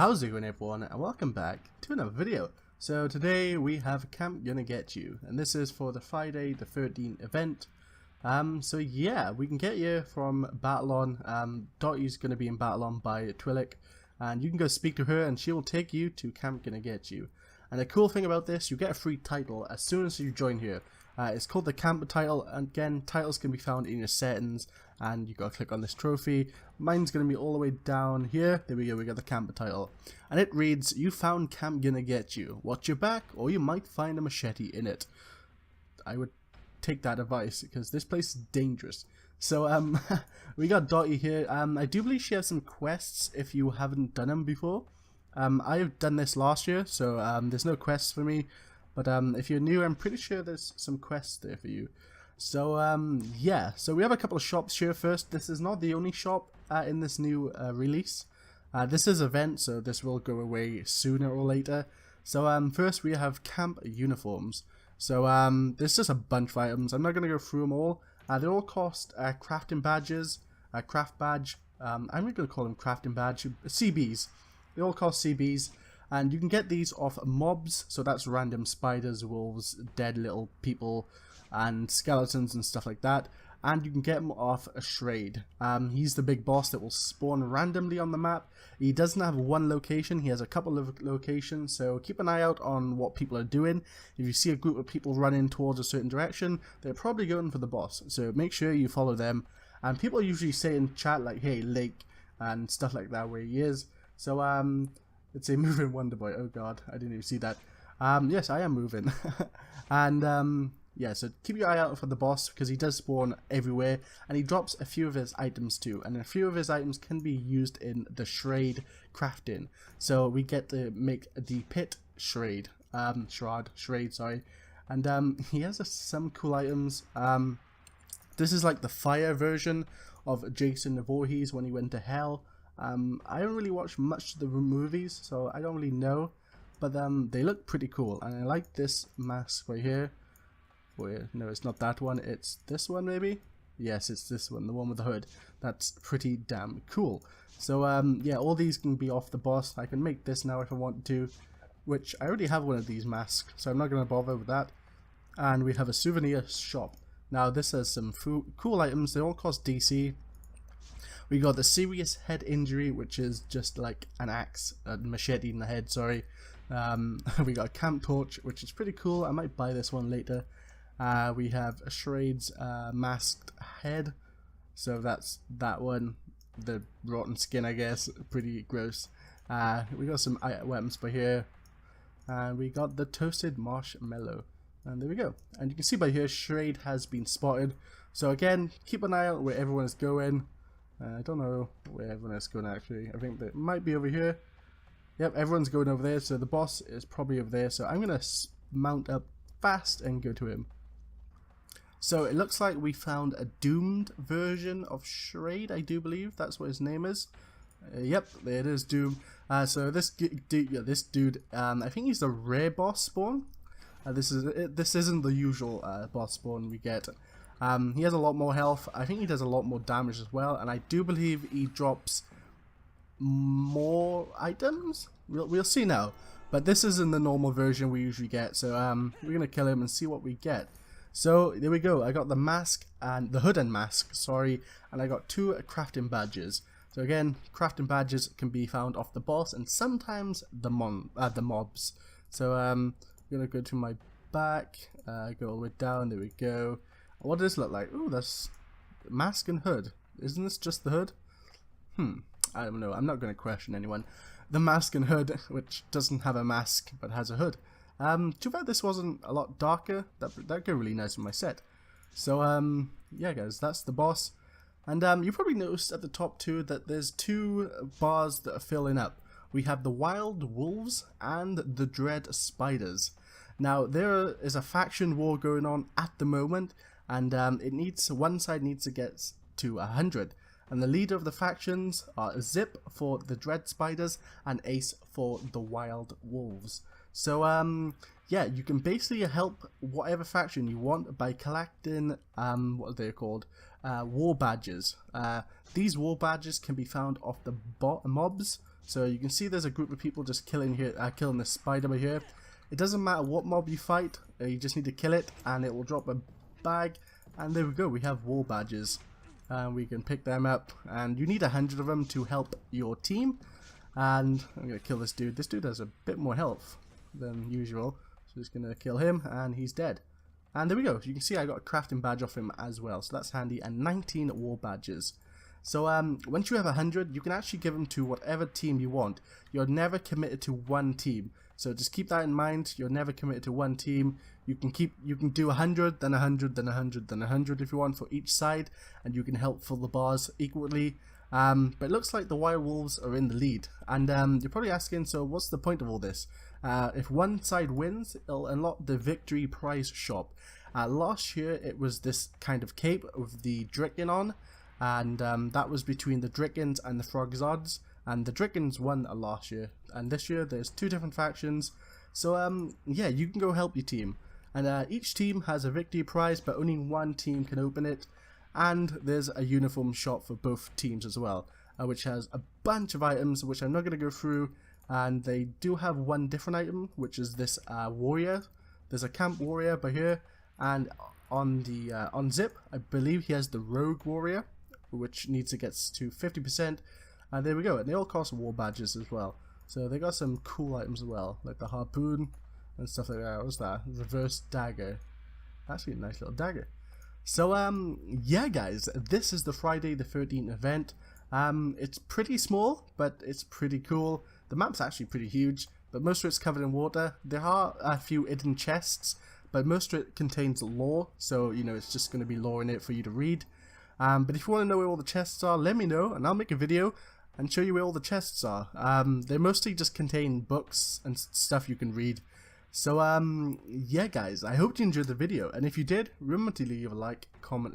How's it going, everyone, and welcome back to another video. So today we have Camp Gonna Get You, and this is for the Friday the 13th event. So yeah, we can get you from Battle On. Dottie's going to be in Battle On by Twillick, and you can go speak to her and she will take you to Camp Gonna Get You. And the cool thing about this, you get a free title as soon as you join here. It's called the Camper title, and again, titles can be found in your settings, and you gotta click on this trophy. Mine's gonna be all the way down here. There we go, we got the Camper title. And it reads, "You found Camp Gonna Get You. Watch your back, or you might find a machete in it." I would take that advice, because this place is dangerous. So, we got Dottie here. I do believe she has some quests if you haven't done them before. I've done this last year, so there's no quests for me. But if you're new, I'm pretty sure there's some quests there for you. So yeah, so we have a couple of shops here first. This is not the only shop in this new release. This is event, so this will go away sooner or later. So first we have camp uniforms. So there's just a bunch of items. I'm not going to go through them all. They all cost crafting badges, craft badge. I'm not going to call them crafting badge, CBs. They all cost CBs. And you can get these off mobs, so that's random spiders, wolves, dead little people, and skeletons and stuff like that. And you can get them off a Shrade. He's the big boss that will spawn randomly on the map. He doesn't have one location, he has a couple of locations, so keep an eye out on what people are doing. If you see a group of people running towards a certain direction, they're probably going for the boss, so make sure you follow them. And people usually say in chat like, "Hey, Lake," and stuff like that where he is. So it's a moving Wonderboy. Oh god, I didn't even see that. Yes, I am moving. And yeah, so keep your eye out for the boss, because he does spawn everywhere, and he drops a few of his items too, and a few of his items can be used in the Shrade crafting. So we get to make the pit Shrade, Shrade, sorry. And he has some cool items. This is like the fire version of Jason Voorhees when he went to hell. I don't really watch much of the movies, so I don't really know, but they look pretty cool, and I like this mask right here. Wait, no, it's not that one, it's this one maybe? Yes, it's this one, the one with the hood. That's pretty damn cool. So yeah, all these can be off the boss. I can make this now if I want to, which I already have one of these masks, so I'm not going to bother with that. And we have a souvenir shop. Now this has some cool items, they all cost DC. We got the serious head injury, which is just like an axe, a machete in the head, sorry. We got a camp torch, which is pretty cool. I might buy this one later. We have a Shrade's masked head, so that's that one. The rotten skin, I guess, pretty gross. We got some weapons by here. And we got the toasted marshmallow. And there we go. And you can see by here, Shrade has been spotted. So again, keep an eye out where everyone is going. I don't know where everyone is going actually. I think they might be over here. Yep, everyone's going over there, so the boss is probably over there. So I'm going to mount up fast and go to him. So it looks like we found a doomed version of Shrade, I do believe. That's what his name is. Yep, there it is, Doom. So this dude, I think he's the rare boss spawn. This isn't the usual boss spawn we get. He has a lot more health. I think he does a lot more damage as well, and I do believe he drops more items. We'll see now, but this isn't the normal version we usually get. So we're gonna kill him and see what we get. So there we go. I got the mask and the hood and mask, sorry, and I got 2 crafting badges. So again, crafting badges can be found off the boss and sometimes the mobs. So I'm gonna go to my back, go all the way down. There we go. What does this look like? Oh, that's mask and hood. Isn't this just the hood? I don't know. I'm not going to question anyone. The mask and hood, which doesn't have a mask but has a hood. Too bad this wasn't a lot darker. That'd go really nice with my set. So yeah, guys, that's the boss. And you probably noticed at the top too that there's 2 bars that are filling up. We have the wild wolves and the dread spiders. Now there is a faction war going on at the moment. And one side needs to get to 100, and the leader of the factions are Zip for the Dread Spiders and Ace for the Wild Wolves. So yeah, you can basically help whatever faction you want by collecting what are they called? War badges. These war badges can be found off the mobs. So you can see there's a group of people just killing this spider over here. It doesn't matter what mob you fight, you just need to kill it and it will drop a bag. And there we go, we have war badges. We can pick them up, and you need 100 of them to help your team. And I'm going to kill this dude. This dude has a bit more health than usual, so just going to kill him, and he's dead. And there we go, you can see I got a crafting badge off him as well, so that's handy, and 19 war badges. So once you have 100, you can actually give them to whatever team you want. You're never committed to one team, so just keep that in mind. You're never committed to one team. You can do 100, then 100, then 100, then 100 if you want for each side, and you can help fill the bars equally. But it looks like the Wild Wolves are in the lead, and you're probably asking, so what's the point of all this? If one side wins, it'll unlock the victory prize shop. Last year it was this kind of cape with the Dricken on, and that was between the Drickens and the Frogzods, and the Drickens won last year, and this year there's 2 different factions. So yeah, you can go help your team, and each team has a victory prize, but only one team can open it. And there's a uniform shop for both teams as well, which has a bunch of items which I'm not going to go through, and they do have one different item, which is this warrior. There's a camp warrior by here, and on the on Zip I believe he has the rogue warrior, which needs to get to 50%, and there we go, and they all cost war badges as well. So they got some cool items as well, like the harpoon and stuff like that. What's that? Reverse dagger. Actually a nice little dagger. So yeah guys, this is the Friday the 13th event. It's pretty small, but it's pretty cool. The map's actually pretty huge, but most of it's covered in water. There are a few hidden chests, but most of it contains lore, so you know it's just going to be lore in it for you to read. But if you want to know where all the chests are, let me know and I'll make a video and show you where all the chests are. They mostly just contain books and stuff you can read. So yeah guys, I hope you enjoyed the video, and if you did, remember to leave a like, comment,